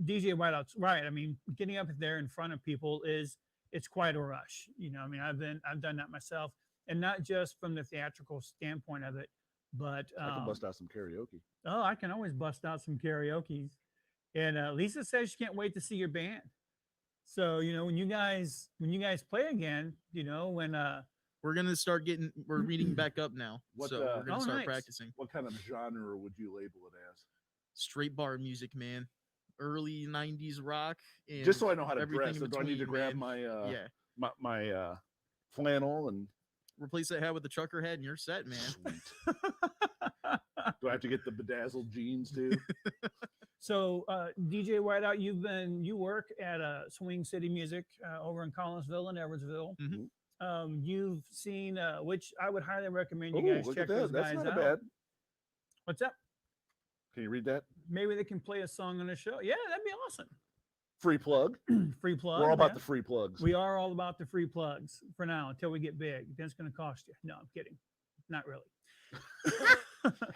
DJ Whiteout's right. I mean, getting up there in front of people it's quite a rush. You know, I mean, I've done that myself, and not just from the theatrical standpoint of it, but I can bust out some karaoke. oh, I can always bust out some karaoke's. And Lisa says she can't wait to see your band. So you know, when you guys play again, you know, when We're reading back up now. What, so we're gonna Oh, start nice. practicing. What kind of genre would you label it as? Straight bar music, man. Early 90s rock. And Just so I know how to everything dress. in So do I need to between, grab man. my Yeah. my flannel and Replace that hat with the trucker hat and you're set, man. sweet. Do I have to get the bedazzled jeans too? So, DJ Whiteout, you work at Swing City Music over in Collinsville and Edwardsville. Mhm. You've seen which I would highly recommend you Oh, guys look check at those that. That's guys not out. bad. What's up? Can you read that? Maybe they can play a song on the show. Yeah, that'd be awesome. Free plug. Free plug. We're all about yeah. the free plugs. We are all about the free plugs for now until we get big. Then it's going to cost you. No, I'm kidding. Not really.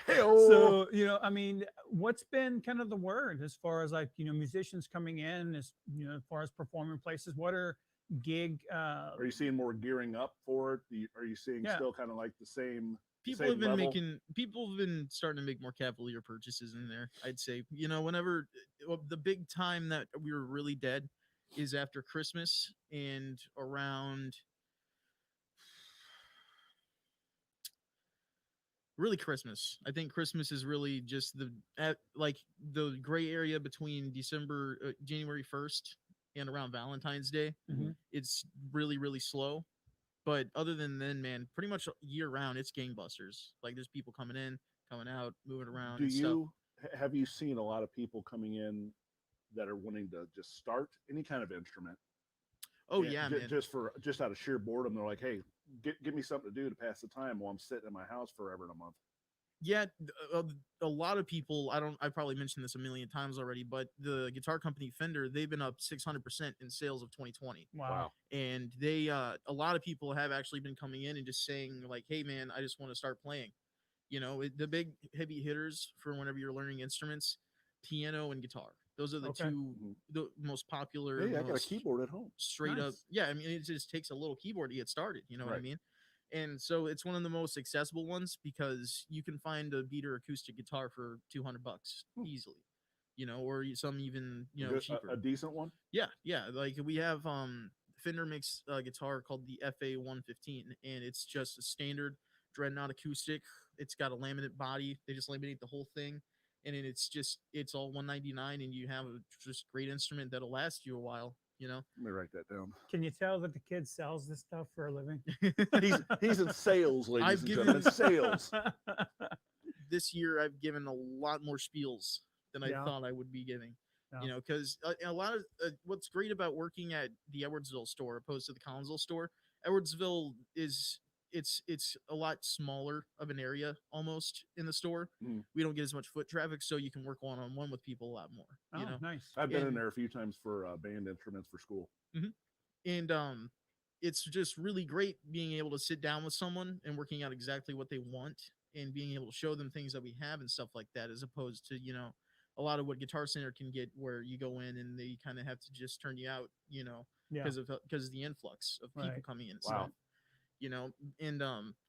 Hey-o. So, you know, I mean, what's been kind of the word as far as like, you know, musicians coming in, as you know, as far as performing places? What are gig? Are you seeing more gearing up for it? Are you seeing Yeah. still kind of like the same? People same have been level? people have been starting to make more cavalier purchases in there. I'd say, you know, whenever the big time that we were really dead is after Christmas and around really Christmas. I think Christmas is really just like the gray area between January 1st and around Valentine's Day. Mhm. It's really, really slow. But other than then, man, pretty much year round, it's gangbusters. Like there's people coming in, coming out, moving around. Do and stuff. you have you seen a lot of people coming in that are wanting to just start any kind of instrument? Oh And yeah, man. just out of sheer boredom, they're like, "Hey, give me something to do to pass the time while I'm sitting in my house forever in a month." Yeah, a lot of people. I probably mentioned this a million times already, but the guitar company Fender, they've been up 600% in sales of 2020. Wow. And they a lot of people have actually been coming in and just saying like, hey man, I just want to start playing. You know, the big heavy hitters for whenever you're learning instruments, piano and guitar. Those are the Okay. two the most popular. Hey, I got a most keyboard at home. straight up. Nice. Yeah, I mean, it just takes a little keyboard to get started. You know what I Right. mean? And so it's one of the most accessible ones because you can find a beater acoustic guitar for $200 easily. You know, or some even cheaper. A decent one. Yeah, like we have Fender makes a guitar called the FA 115, and it's just a standard dreadnought acoustic. It's got a laminate body. They just laminate the whole thing, and then it's all $199, and you have a just great instrument that'll last you a while. You know, Let me write that down. Can you tell that the kid sells this stuff for a living? He's in sales, ladies I've and given- gentlemen. Sales. this year I've given a lot more spiels than I Yeah. thought I would be giving. Yeah. You know, because a lot of what's great about working at the Edwardsville store opposed to the Collinsville store, Edwardsville it's a lot smaller of an area almost in the store. Mm. We don't get as much foot traffic, so you can work one-on-one with people a lot more. Oh, You know, nice. I've been in And- there a few times for band instruments for school. and it's just really great being able to sit down with someone and working out exactly what they want and being able to show them things that we have and stuff like that, as opposed to a lot of what Guitar Center can get, where you go in and they kind of have to just turn you out, Yeah. because of the influx of people Right. coming in and Wow. stuff. And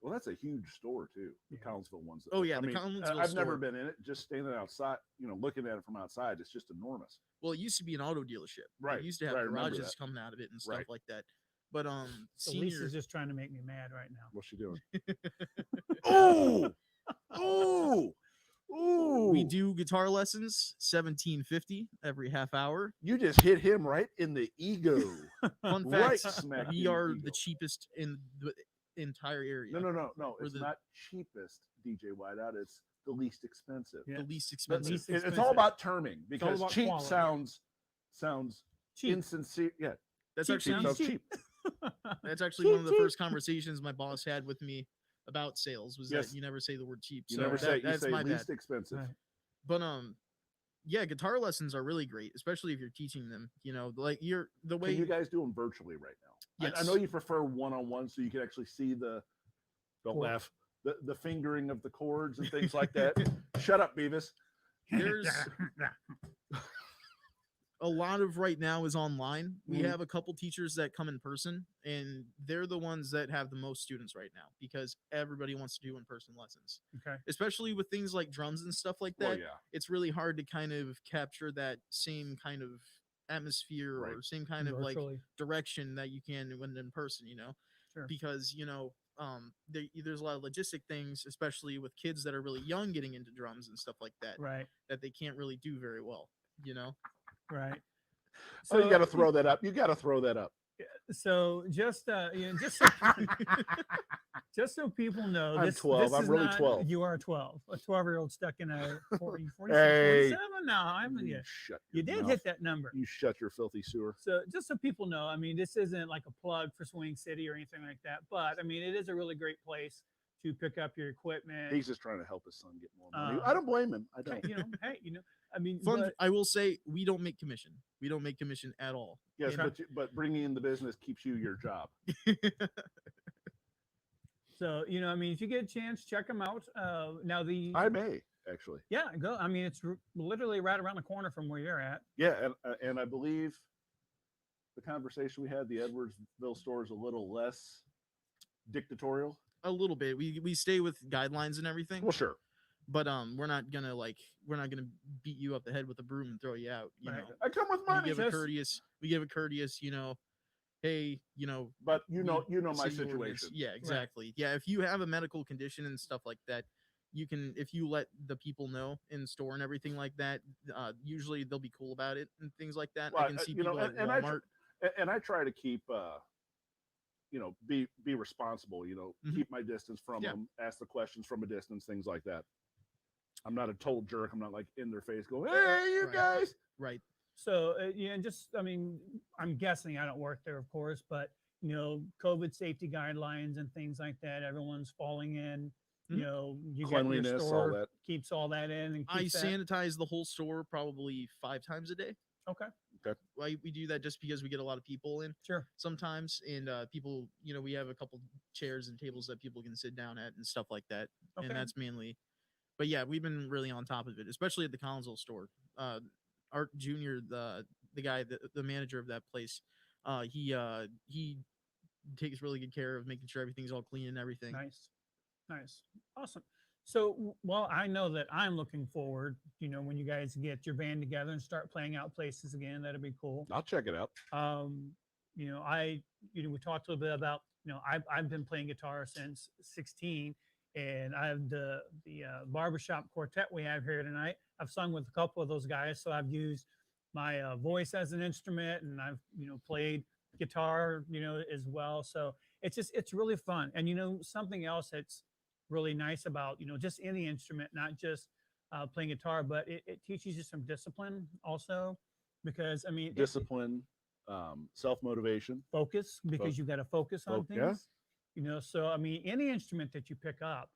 Well, that's a huge store too. The Yeah. Collinsville ones. Oh, yeah, I the mean, Collinsville I've never store. been in it. Just standing outside, looking at it from outside, it's just enormous. well, it used to be an auto dealership. Right, It used to have right, I remember garages that. coming out of it and stuff Right. like that. But So senior, Lisa's just trying to make me mad right now. What's she doing? Oh, oh, oh! we do guitar lessons, $17.50 every half hour. You just hit him right in the ego. Fun Right fact: smack we in the are ego. the cheapest in the entire area. No. Or It's the- not cheapest, DJ Whiteout. It's the least expensive. Yeah. The least The expensive. least It's all expensive. about terming because about cheap quality. sounds Cheap. insincere. Yeah, That's cheap actually sounds sounds cheap. that's actually one of the first conversations my boss had with me about sales was Yes. that you never say the word cheap. You So never say you that's say my least bad. expensive. Right. But yeah, guitar lessons are really great, especially if you're teaching them. You know, like you're the way Can you guys do them virtually right now? Yes. I know you prefer one-on-one, so you can actually see the. Don't Chord. laugh. The fingering of the chords and things like that. Shut up, Beavis. there's a lot of right now is online. We Mhm. have a couple teachers that come in person, and they're the ones that have the most students right now because everybody wants to do in-person lessons, Okay. especially with things like drums and stuff like that. Well, yeah. It's really hard to kind of capture that same kind of atmosphere Right. or same kind of like Virtually. direction that you can when in person, you know, Sure. because there's a lot of logistic things, especially with kids that are really young getting into drums and stuff like that, Right. that they can't really do very well, you know. Right. So you got to throw that up. You got to throw that up. So just just so people know, I'm 12. This I'm is really not- 12. You are 12. A 12-year-old stuck in a 40, 46, Hey. 47. No, I'm with you. Shut You your did mouth. hit that number. You shut your filthy sewer. So just so people know, I mean, this isn't like a plug for Swing City or anything like that, but I mean, it is a really great place to pick up your equipment. He's just trying to help his son get more money. Uh, I don't blame him. I Hey, don't. I mean, Fun. but- I will say we don't make commission. We don't make commission at all. Yes, And- but bringing in the business keeps you your job. so, I mean, if you get a chance, check them out. Now I may actually. yeah, go. I mean, it's literally right around the corner from where you're at. Yeah, and I believe the conversation we had, the Edwardsville store is a little less dictatorial. a little bit. We stay with guidelines and everything, Well, sure. but we're not gonna beat you up the head with a broom and throw you out. You Right. know, I come with we money, give a courteous. Hey, but you know my city ordinance- situation. Yeah, exactly. Yeah, if you have a medical condition and stuff like that, you can, if you let the people know in store and everything like that, usually they'll be cool about it and things like that. Well, I can see you know, people at and Walmart. And I try to keep be responsible, Mhm. keep my distance from Yeah. them, ask the questions from a distance, things like that. I'm not a total jerk. I'm not like in their face going, hey, you Right. guys. Right. So I mean, I'm guessing I don't work there, of course, but COVID safety guidelines and things like that. Everyone's falling in. Mhm. You got your Cleanliness, all store that. keeps all that in and I keeps that. sanitize the whole store probably 5 times a day. Okay, We do that just because we get a lot of people in sure. sometimes, and people, we have a couple chairs and tables that people can sit down at and stuff like that, Okay. and that's mainly. But yeah, we've been really on top of it, especially at the Collinsville store. Art Junior, the guy, the manager of that place, he takes really good care of making sure everything's all clean and everything. Nice, awesome. So, well, I know that I'm looking forward. When you guys get your band together and start playing out places again, that'd be cool. I'll check it out. We talked a little bit about, I've been playing guitar since 16, and I have the barbershop quartet we have here tonight. I've sung with a couple of those guys, so I've used my voice as an instrument, and I've played guitar as well. So it's really fun. And something else that's really nice about just any instrument, not just playing guitar, but it teaches you some discipline also, because I mean Discipline, self-motivation. focus, because you got to focus on yeah. things. So I mean, any instrument that you pick up,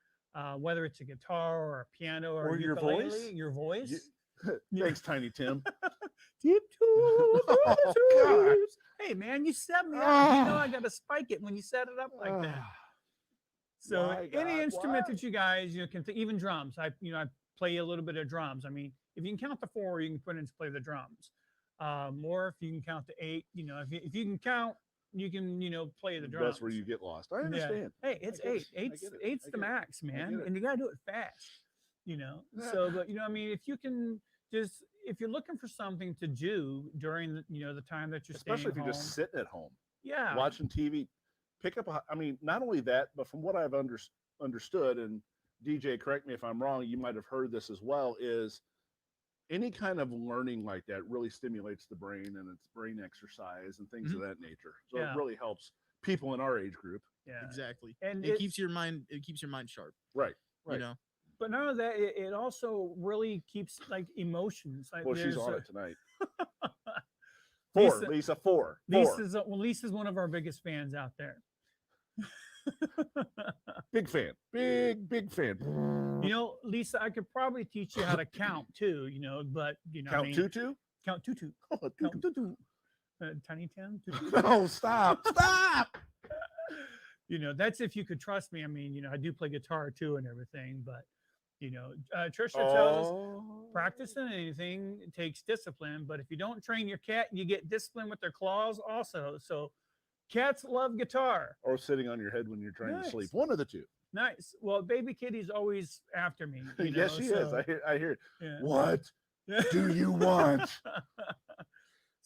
whether it's a guitar or a piano or Your ukulele, voice? your voice. Thanks, Tiny Tim. Tiptoe through the Oh, God. tulips. Hey man, you set me up. I got to spike it when you set it up like that. So Why, any God, instrument why? that you guys can even drums. I play a little bit of drums. I mean, if you can count to 4, you can put in to play the drums. Or if you can count to 8, if you can count, you can play the drums. That's where you get lost. I understand. Hey, it's I get it. 8. I Eight's get it. eight's I the get it. max, man, get it. and you gotta do it fast. So, but I mean, if you can just, if you're looking for something to do during the time that you're Especially if staying you're home, just sitting at home yeah, watching TV, pick up I mean, not only that, but from what I've understood, and DJ, correct me if I'm wrong, you might have heard this as well, is any kind of learning like that really stimulates the brain, and it's brain exercise and things of that nature. So Yeah. it really helps people in our age group. yeah, Exactly. and It keeps your mind. It keeps your mind sharp. Right. You know. But none of that. It also really keeps like emotions. Like Well, she's there's on a- it tonight. 4, Lisa- Lisa, 4. Lisa's one of our biggest fans out there. Big fan. Big fan. You know, Lisa, I could probably teach you how to count too, you know, but you know, Count tutu? count tutu, Oh, count tutu, Tiny Tim, tutu. no, stop. You know, that's if you could trust me. I mean, you know, I do play guitar too and everything, but you know, Trisha tells Oh. practicing anything takes discipline, but if you don't train your cat, you get discipline with their claws also. So cats love guitar. Or sitting on your head when you're trying to sleep. Nice. One of the two. Nice. Well, baby kitty's always after me. You know, Yes, she is. so, I hear it. yeah. What do you want?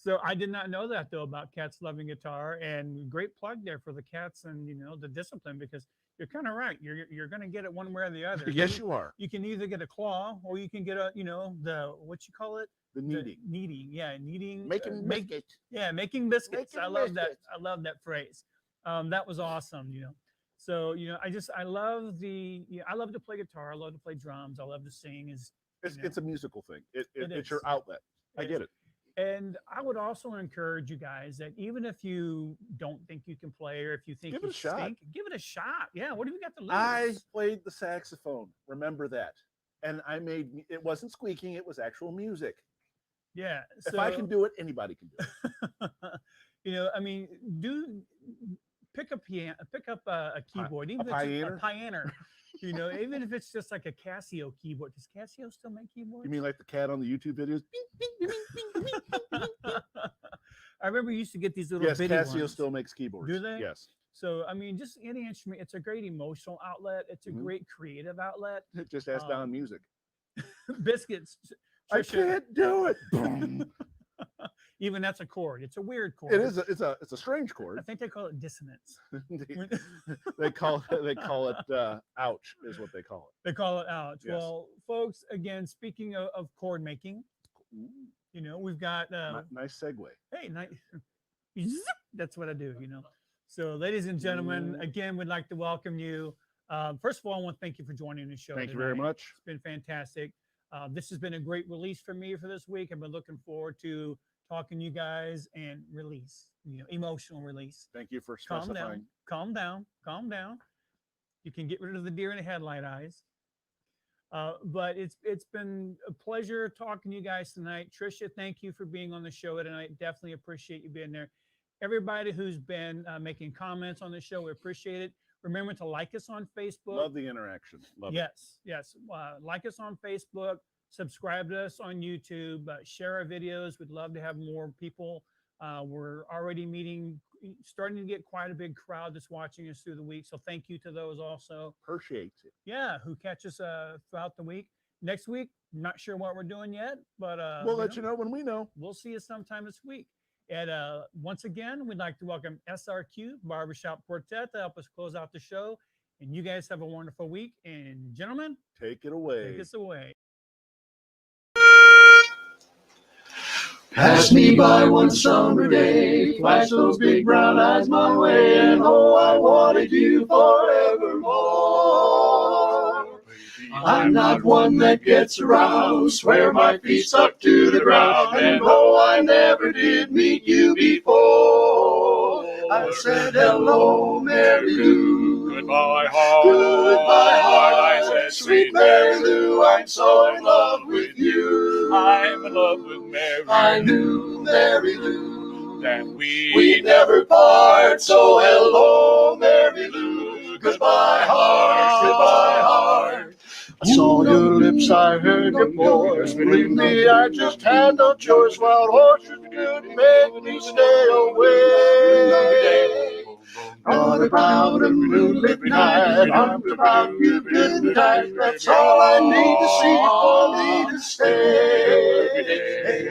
So I did not know that though about cats loving guitar, and great plug there for the cats and you know the discipline, because you're kind of right. You're going to get it one way or the other. Yes, you are. You can either get a claw or you can get a, you know, the what you call it, The kneading. kneading, yeah, kneading, Making biscuits. yeah, making biscuits. Making I love that. biscuits. I love that phrase. That was awesome. You know, so you know, I love I love to play guitar. I love to play drums. I love to sing. It's a musical thing. It's your is. outlet. I get it. And I would also encourage you guys that even if you don't think you can play, or if you think Give you it a shot. stink, give it a shot. Yeah, what have you got to lose? I played the saxophone. Remember that. And it wasn't squeaking. It was actual music. Yeah. If I can do it, anybody can do it. You know, I mean, pick up a keyboard, even if it's a Pioneer. You know, even if it's just like a Casio keyboard. Does Casio still make keyboards? You mean like the cat on the YouTube videos? I remember you used to get these little Yes, bitty Casio ones. still makes keyboards. Do they? Yes. So I mean, just any instrument. It's a great emotional outlet. It's a great creative outlet. Just ask Don Music. Biscuits. I Trisha, can't do it. Boom. even that's a chord. It's a weird chord. It is. It's a strange I chord. think they call it dissonance. they call it ouch is what they call it. They call it ouch. Yes. Well, folks, again, speaking of chord making, you know, we've got Nice segue. hey, nice. That's what I do, you know. So, ladies and gentlemen, again, we'd like to welcome you. First of all, I want to thank you for joining the show. Thank you very tonight. much. It's been fantastic. This has been a great release for me for this week. I've been looking forward to talking to you guys and release, you know, emotional release. Thank you for Calm specifying. down, calm down, calm down. You can get rid of the deer in the headlight eyes. But it's been a pleasure talking to you guys tonight. Trisha, thank you for being on the show tonight. Definitely appreciate you being there. Everybody who's been making comments on the show, we appreciate it. Remember to like us on Facebook. Love the interaction. Love it. Yes. Like us on Facebook. Subscribe to us on YouTube. Share our videos. We'd love to have more people. We're already starting to get quite a big crowd that's watching us through the week. So thank you to those also. Appreciate it. Yeah, who catch us throughout the week. Next week, not sure what we're doing yet, but We'll let you know when we know. we'll see you sometime this week. And once again, we'd like to welcome SRQ Barbershop Quartet to help us close out the show. And you guys have a wonderful week. And gentlemen, Take it away. take us away. Pass me by one summer day, flash those big brown eyes my way, and oh, I wanted you forevermore. I'm not one that gets around, swear my feet stuck to the ground, and oh, I never did meet you before. I said hello, Mary Lou. Goodbye, heart. Goodbye, heart. I said, Sweet Mary Lou, I'm so in love with you. I'm in love with Mary. I knew, Mary Lou, that we'd never part. So hello, Mary Lou. Goodbye, heart. Goodbye, heart. I saw your lips, I heard your voice. Believe me, I just had no choice. Wild horses couldn't make me stay away. On about a moonlit night, arms about you good tight. That's all I need to see for me to stay.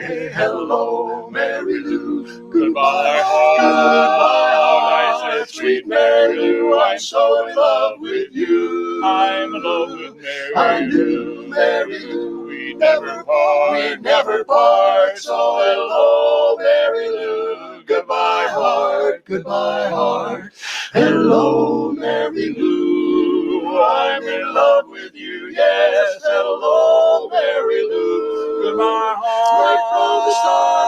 Hey, hello, Mary Lou. Goodbye, heart. Goodbye, heart. I said, Sweet Mary Lou, I'm so in love with you. I'm in love with Mary. I knew, Mary Lou, We never part. we'd never part. So hello, Mary Lou. Goodbye, heart. Goodbye, heart. Hello, Mary Lou. I'm in love with you. Yes, hello, Mary Lou. Goodbye, Right from the start,